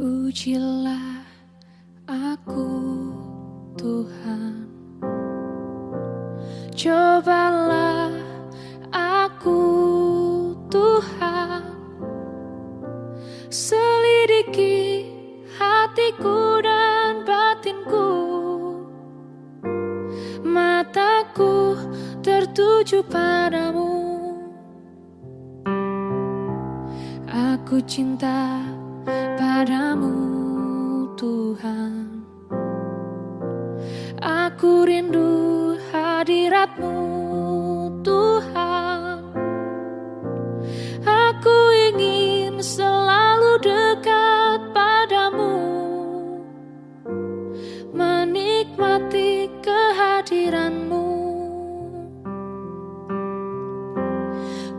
Ujilah aku, Tuhan. Cobalah aku, Tuhan. Selidiki hatiku dan batinku. Mataku tertuju padamu. Aku cinta padamu, Tuhan. Aku rindu hadirat-Mu, Tuhan. Aku ingin selalu dekat padamu, menikmati kehadiran-Mu.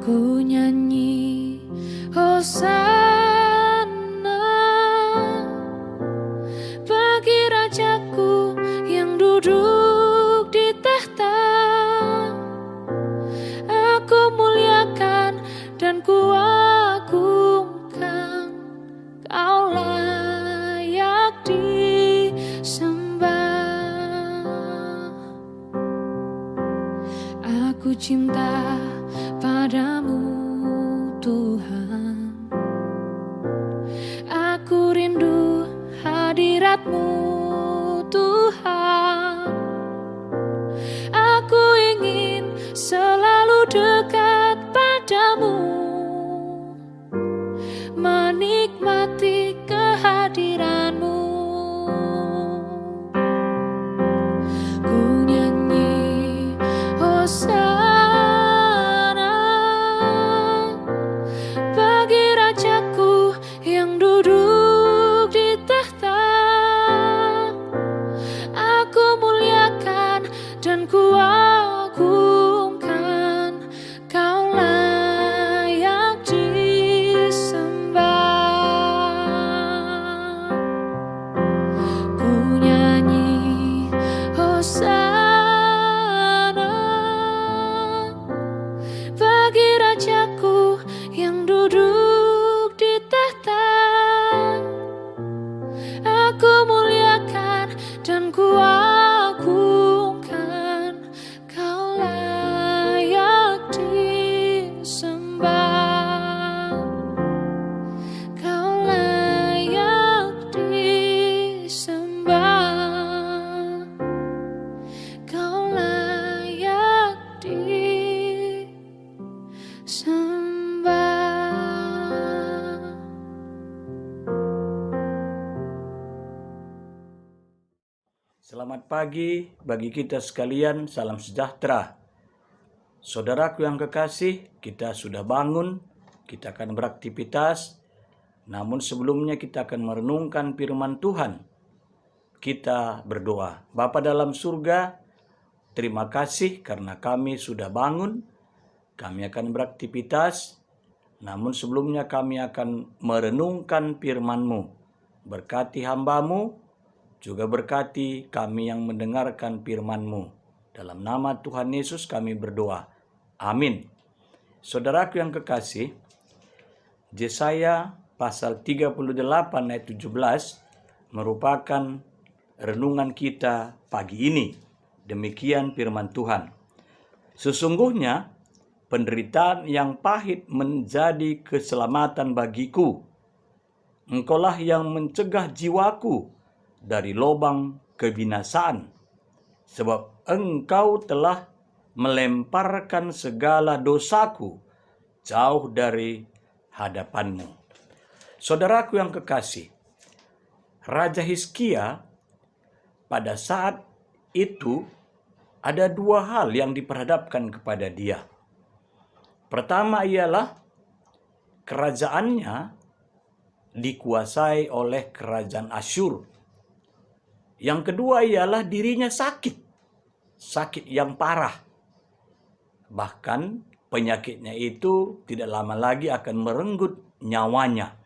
Ku nyanyi Hosana bagi Rajaku yang duduk di tahta. Aku muliakan dan ku agungkan, Kau layak disembah. Aku cinta padamu, Tuhan. Aku rindu hadirat-Mu, Tuhan. Aku ingin selalu dekat padamu, menikmati kehadiran-Mu. Ku nyanyi Hosana bagi Rajaku yang duduk di tahta. Aku muliakan dan ku agungkan, Kau layak disembah. Ku nyanyi Hosana bagi Rajaku yang duduk di tahta. Aku muliakan dan ku agungkan, Kau layak disembah. Kau layak disembah. Kau layak disembah. Selamat pagi bagi kita sekalian, salam sejahtera. Saudaraku yang kekasih, kita sudah bangun, kita akan beraktivitas. Namun sebelumnya kita akan merenungkan firman Tuhan. Kita berdoa. Bapa dalam surga, terima kasih karena kami sudah bangun. Kami akan beraktivitas. Namun sebelumnya kami akan merenungkan firman-Mu. Berkati hamba-Mu, juga berkati kami yang mendengarkan firman-Mu. Dalam nama Tuhan Yesus kami berdoa. Amin. Saudaraku yang kekasih, Yesaya pasal 38 ayat 17 merupakan renungan kita pagi ini. Demikian firman Tuhan. Sesungguhnya penderitaan yang pahit menjadi keselamatan bagiku. Engkaulah yang mencegah jiwaku dari lubang kebinasaan, sebab Engkau telah melemparkan segala dosaku jauh dari hadapan-Mu. Saudaraku yang kekasih, Raja Hizkia pada saat itu ada dua hal yang diperhadapkan kepada dia. Pertama ialah kerajaannya dikuasai oleh kerajaan Asyur. Yang kedua ialah dirinya sakit yang parah. Bahkan penyakitnya itu tidak lama lagi akan merenggut nyawanya.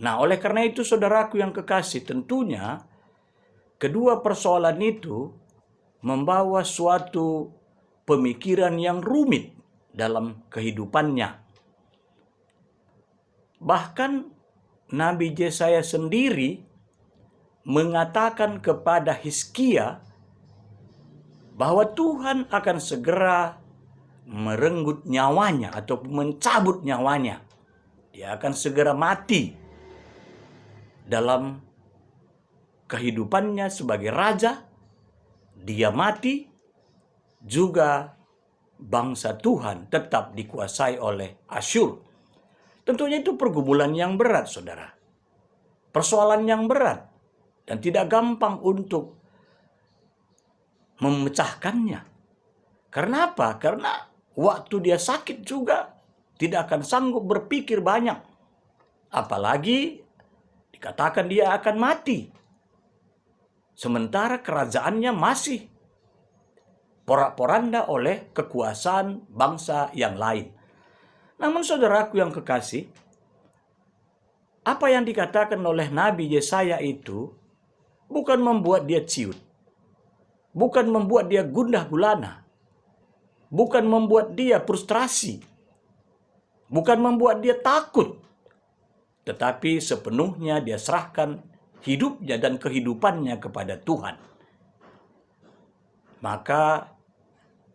Nah, oleh karena itu saudaraku yang kekasih, tentunya kedua persoalan itu membawa suatu pemikiran yang rumit dalam kehidupannya. Bahkan Nabi Yesaya sendiri mengatakan kepada Hizkia bahwa Tuhan akan segera merenggut nyawanya atau mencabut nyawanya. Dia akan segera mati dalam kehidupannya sebagai raja. Dia mati, juga bangsa Tuhan tetap dikuasai oleh Asyur. Tentunya itu pergumulan yang berat, saudara. Persoalan yang berat dan tidak gampang untuk memecahkannya. Karena apa? Karena waktu dia sakit juga tidak akan sanggup berpikir banyak. Apalagi dikatakan dia akan mati. Sementara kerajaannya masih porak-poranda oleh kekuasaan bangsa yang lain. Namun saudaraku yang kekasih, apa yang dikatakan oleh Nabi Yesaya itu bukan membuat dia ciut. Bukan membuat dia gundah gulana. Bukan membuat dia frustrasi. Bukan membuat dia takut. Tetapi sepenuhnya dia serahkan hidupnya dan kehidupannya kepada Tuhan. Maka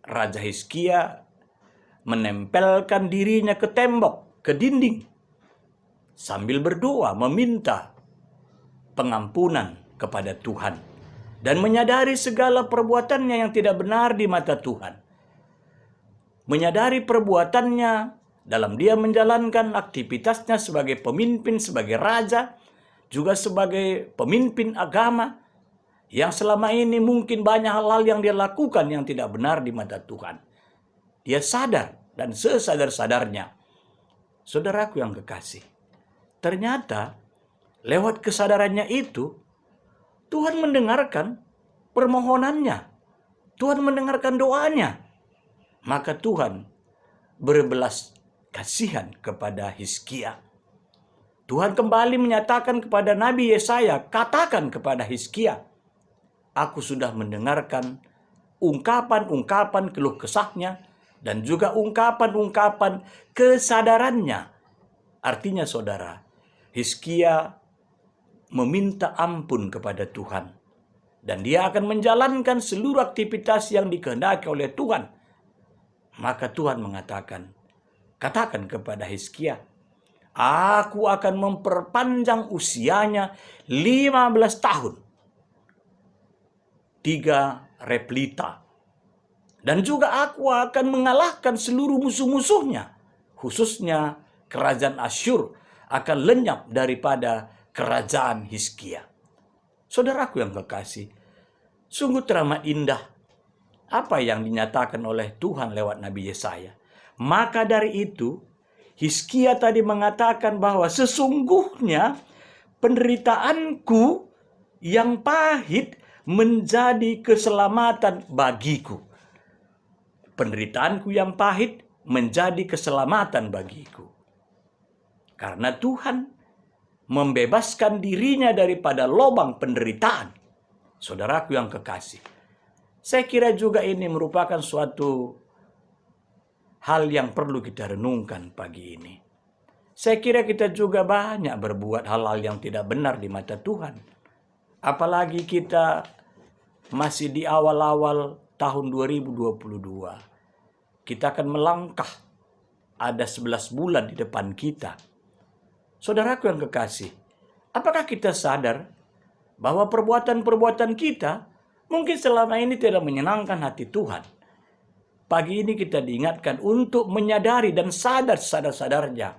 Raja Hizkia menempelkan dirinya ke tembok, ke dinding, sambil berdoa meminta pengampunan kepada Tuhan dan menyadari segala perbuatannya yang tidak benar di mata Tuhan. Menyadari perbuatannya dalam dia menjalankan aktivitasnya sebagai pemimpin, sebagai raja, juga sebagai pemimpin agama, yang selama ini mungkin banyak hal-hal yang dia lakukan yang tidak benar di mata Tuhan. Dia sadar dan sesadar-sadarnya. Saudaraku yang kekasih, ternyata lewat kesadarannya itu, Tuhan mendengarkan permohonannya. Tuhan mendengarkan doanya. Maka Tuhan berbelas kasihan kepada Hizkia. Tuhan kembali menyatakan kepada Nabi Yesaya, katakan kepada Hizkia, aku sudah mendengarkan ungkapan-ungkapan keluh kesahnya dan juga ungkapan-ungkapan kesadarannya. Artinya saudara, Hizkia meminta ampun kepada Tuhan. Dan dia akan menjalankan seluruh aktivitas yang dikehendaki oleh Tuhan. Maka Tuhan mengatakan, katakan kepada Hizkia, aku akan memperpanjang usianya 15 tahun. 3 replita. Dan juga aku akan mengalahkan seluruh musuh-musuhnya. Khususnya kerajaan Asyur akan lenyap daripada kerajaan Hizkia. Saudaraku yang kekasih, sungguh teramat indah apa yang dinyatakan oleh Tuhan lewat Nabi Yesaya. Maka dari itu, Hizkia tadi mengatakan bahwa sesungguhnya penderitaanku yang pahit menjadi keselamatan bagiku. Penderitaanku yang pahit menjadi keselamatan bagiku. Karena Tuhan membebaskan dirinya daripada lubang penderitaan. Saudaraku yang kekasih, saya kira juga ini merupakan suatu hal yang perlu kita renungkan pagi ini. Saya kira kita juga banyak berbuat hal-hal yang tidak benar di mata Tuhan. Apalagi kita masih di awal-awal tahun 2022. Kita akan melangkah, ada 11 bulan di depan kita. Saudaraku yang kekasih, apakah kita sadar bahwa perbuatan-perbuatan kita mungkin selama ini tidak menyenangkan hati Tuhan? Pagi ini kita diingatkan untuk menyadari dan sadar-sadarnya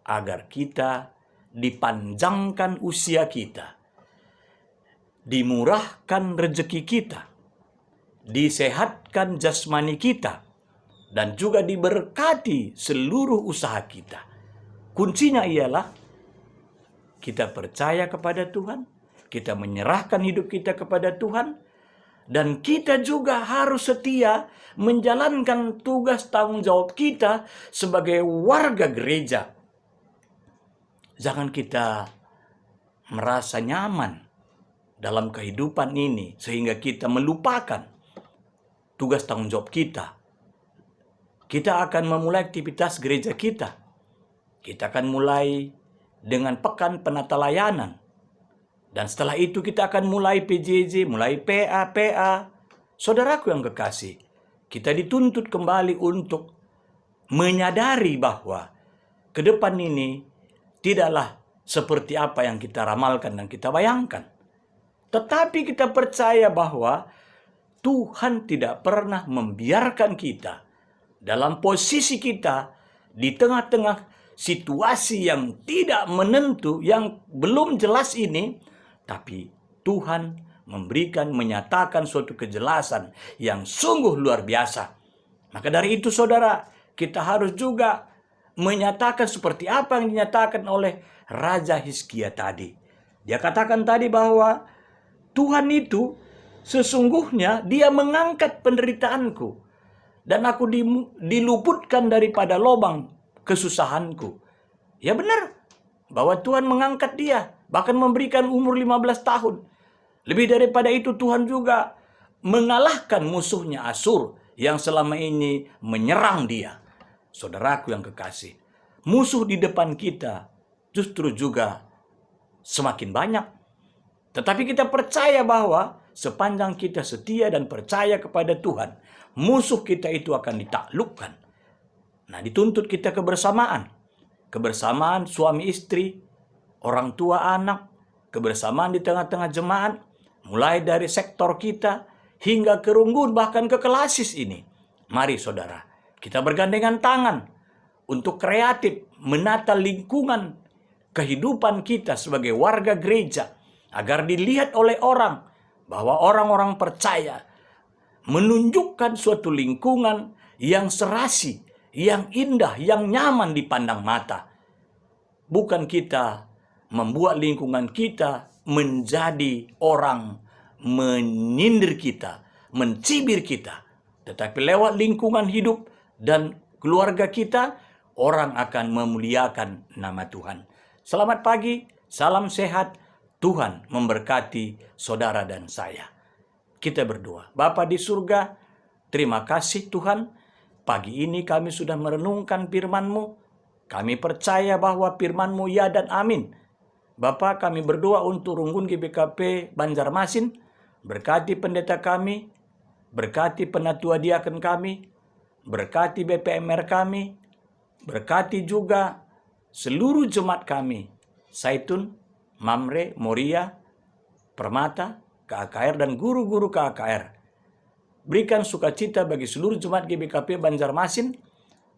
agar kita dipanjangkan usia kita, dimurahkan rezeki kita, disehatkan jasmani kita, dan juga diberkati seluruh usaha kita. Kuncinya ialah kita percaya kepada Tuhan, kita menyerahkan hidup kita kepada Tuhan, dan kita juga harus setia menjalankan tugas tanggung jawab kita sebagai warga gereja. Jangan kita merasa nyaman dalam kehidupan ini sehingga kita melupakan tugas tanggung jawab kita. Kita akan memulai aktivitas gereja kita. Kita akan mulai dengan pekan penata layanan. Dan setelah itu kita akan mulai PJJ, mulai PA. Saudaraku yang kekasih, kita dituntut kembali untuk menyadari bahwa ke depan ini tidaklah seperti apa yang kita ramalkan dan kita bayangkan. Tetapi kita percaya bahwa Tuhan tidak pernah membiarkan kita dalam posisi kita di tengah-tengah situasi yang tidak menentu, yang belum jelas ini, tapi Tuhan menyatakan suatu kejelasan yang sungguh luar biasa. Maka dari itu saudara, kita harus juga menyatakan seperti apa yang dinyatakan oleh Raja Hizkia tadi. Dia katakan tadi bahwa Tuhan itu sesungguhnya dia mengangkat penderitaanku dan aku diluputkan daripada lubang kesusahanku. Ya benar bahwa Tuhan mengangkat dia, bahkan memberikan umur 15 tahun. Lebih daripada itu Tuhan juga mengalahkan musuhnya Asur yang selama ini menyerang dia. Saudaraku yang kekasih, musuh di depan kita justru juga semakin banyak. Tetapi kita percaya bahwa sepanjang kita setia dan percaya kepada Tuhan, musuh kita itu akan ditaklukkan. Nah, dituntut kita kebersamaan. Kebersamaan suami istri, orang tua anak, kebersamaan di tengah-tengah jemaat, mulai dari sektor kita hingga ke Runggun, bahkan ke Kelasis ini. Mari saudara, kita bergandengan tangan untuk kreatif menata lingkungan kehidupan kita sebagai warga gereja, agar dilihat oleh orang bahwa orang-orang percaya menunjukkan suatu lingkungan yang serasi, yang indah, yang nyaman dipandang mata. Bukan kita membuat lingkungan kita menjadi orang menyindir kita, mencibir kita. Tetapi lewat lingkungan hidup dan keluarga kita, orang akan memuliakan nama Tuhan. Selamat pagi, salam sehat, Tuhan memberkati saudara dan saya. Kita berdoa. Bapa di surga, terima kasih Tuhan. Pagi ini kami sudah merenungkan firman-Mu. Kami percaya bahwa firman-Mu ya dan amin. Bapa, kami berdoa untuk Runggun GBKP Banjarmasin. Berkati pendeta kami, berkati penatua diaken kami, berkati BPMR kami, berkati juga seluruh jemaat kami, Saitun, Mamre, Moria, Permata, KKR, dan guru-guru KKR. Berikan sukacita bagi seluruh jemaat GBKP Banjarmasin.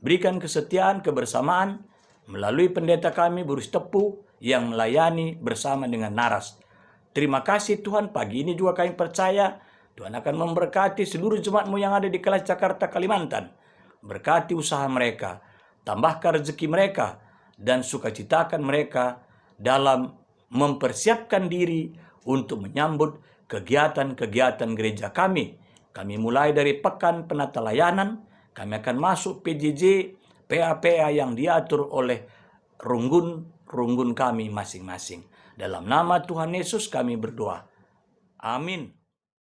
Berikan kesetiaan, kebersamaan melalui pendeta kami, Burus Tepu, yang melayani bersama dengan Naras. Terima kasih Tuhan, pagi ini juga kami percaya Tuhan akan memberkati seluruh jemaat-Mu yang ada di kelas Jakarta, Kalimantan. Berkati usaha mereka, tambahkan rezeki mereka, dan sukacitakan mereka dalam mempersiapkan diri untuk menyambut kegiatan-kegiatan gereja kami. Kami mulai dari pekan penata layanan, kami akan masuk PJJ, PA-PA yang diatur oleh runggun kami masing-masing. Dalam nama Tuhan Yesus kami berdoa. Amin.